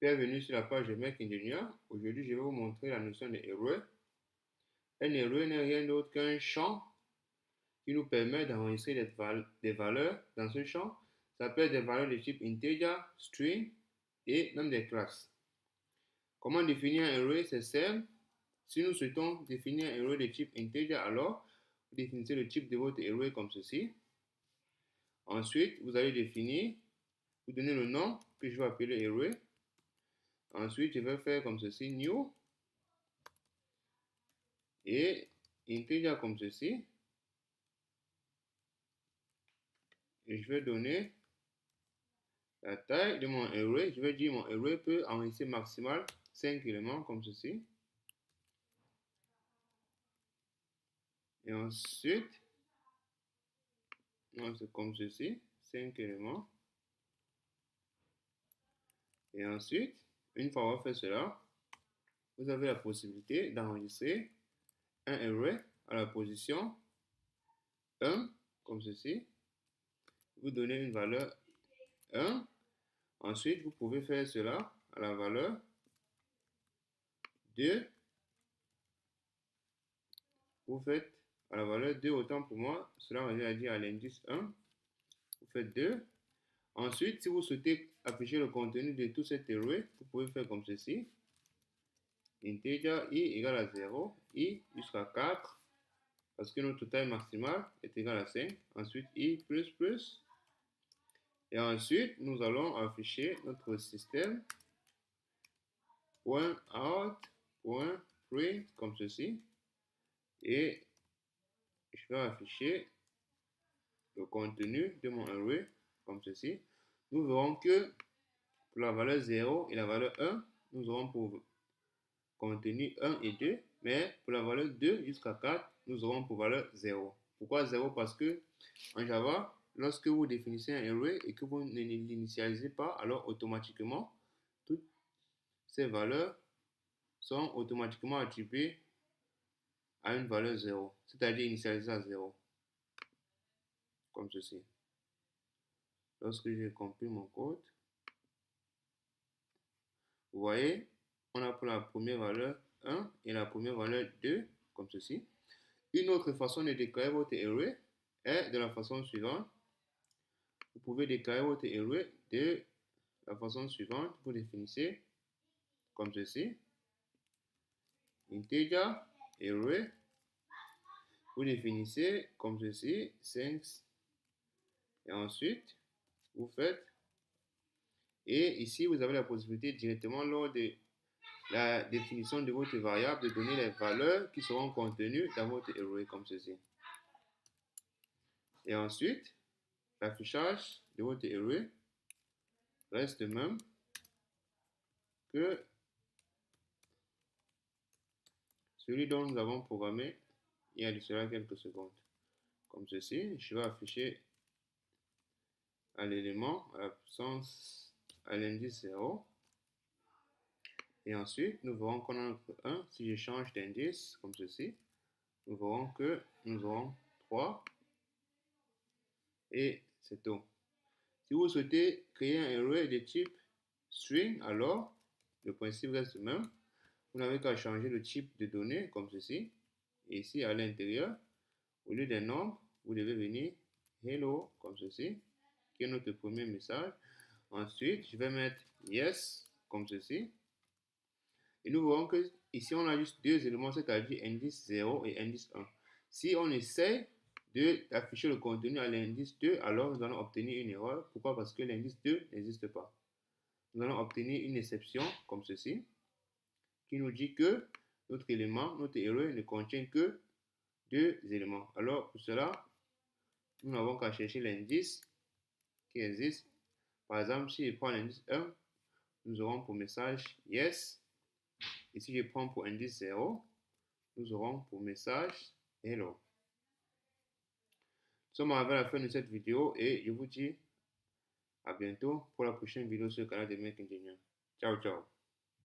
Bienvenue sur la page de Mec Ingénieur. Aujourd'hui, je vais vous montrer la notion d'array. Un array n'est rien d'autre qu'un champ qui nous permet d'enregistrer des valeurs dans ce champ. Ça peut être des valeurs de type integer, string et même des classes. Comment définir un array? C'est simple. Si nous souhaitons définir un array de type integer, alors vous définissez le type de votre array comme ceci. Ensuite, vous allez définir, vous donnez le nom que je vais appeler array. Ensuite, je vais faire comme ceci, new, et integer comme ceci. Et je vais donner la taille de mon array. Je vais dire mon array peut enregistrer maximal 5 éléments comme ceci. Et ensuite, c'est comme ceci, 5 éléments. Et ensuite, une fois avoir fait cela, vous avez la possibilité d'enregistrer un array à la position 1, comme ceci. Vous donnez une valeur 1. Ensuite, vous pouvez faire cela à la valeur 2. Vous faites à la valeur 2, autant pour moi, cela revient à dire à l'indice 1. Vous faites 2. Ensuite, si vous souhaitez afficher le contenu de tout cet array, vous pouvez faire comme ceci. Integer i égale à 0, i jusqu'à 4, parce que notre taille maximale est égale à 5. Ensuite, i plus plus. Et ensuite, nous allons afficher notre système .out.print comme ceci. Et je vais afficher le contenu de mon array comme ceci. Nous verrons que pour la valeur 0 et la valeur 1, nous aurons pour contenu 1 et 2, mais pour la valeur 2 jusqu'à 4, nous aurons pour valeur 0. Pourquoi 0? Parce que en Java, lorsque vous définissez un array et que vous ne l'initialisez pas, alors automatiquement, toutes ces valeurs sont automatiquement attribuées à une valeur 0, c'est-à-dire initialisées à 0, comme ceci. Lorsque j'ai compilé mon code, vous voyez, on a pour la première valeur 1 et la première valeur 2, comme ceci. Une autre façon de déclarer votre array est de la façon suivante. Vous pouvez déclarer votre array de la façon suivante. Vous définissez comme ceci. Integer array. Vous définissez comme ceci. 5. Et ensuite, vous faites. Et ici, vous avez la possibilité directement lors de la définition de votre variable de donner les valeurs qui seront contenues dans votre array comme ceci. Et ensuite, l'affichage de votre array reste le même que celui dont nous avons programmé il y a de cela quelques secondes. Comme ceci, je vais afficher à l'élément, à la puissance, à l'indice 0. Et ensuite, nous verrons qu'on a notre 1. Si je change d'indice, comme ceci, nous verrons que nous aurons 3. Et c'est tout. Si vous souhaitez créer un array de type string, alors le principe reste le même. Vous n'avez qu'à changer le type de données comme ceci. Et ici, à l'intérieur, au lieu des nombres, vous devez venir hello comme ceci, qui est notre premier message. Ensuite, je vais mettre yes comme ceci. Et nous verrons que ici, on a juste deux éléments, c'est-à-dire indice 0 et indice 1. Si on essaie d'afficher le contenu à l'indice 2, alors nous allons obtenir une erreur. Pourquoi? Parce que l'indice 2 n'existe pas. Nous allons obtenir une exception comme ceci, qui nous dit que notre élément, notre array ne contient que deux éléments. Alors, pour cela, nous n'avons qu'à chercher l'indice qui existe. Par exemple, si je prends l'indice 1, nous aurons pour message yes. Et si je prends pour indice 0, nous aurons pour message hello. Nous sommes arrivés à la fin de cette vidéo et je vous dis à bientôt pour la prochaine vidéo sur le canal de Mec Ingénieur. Ciao, ciao.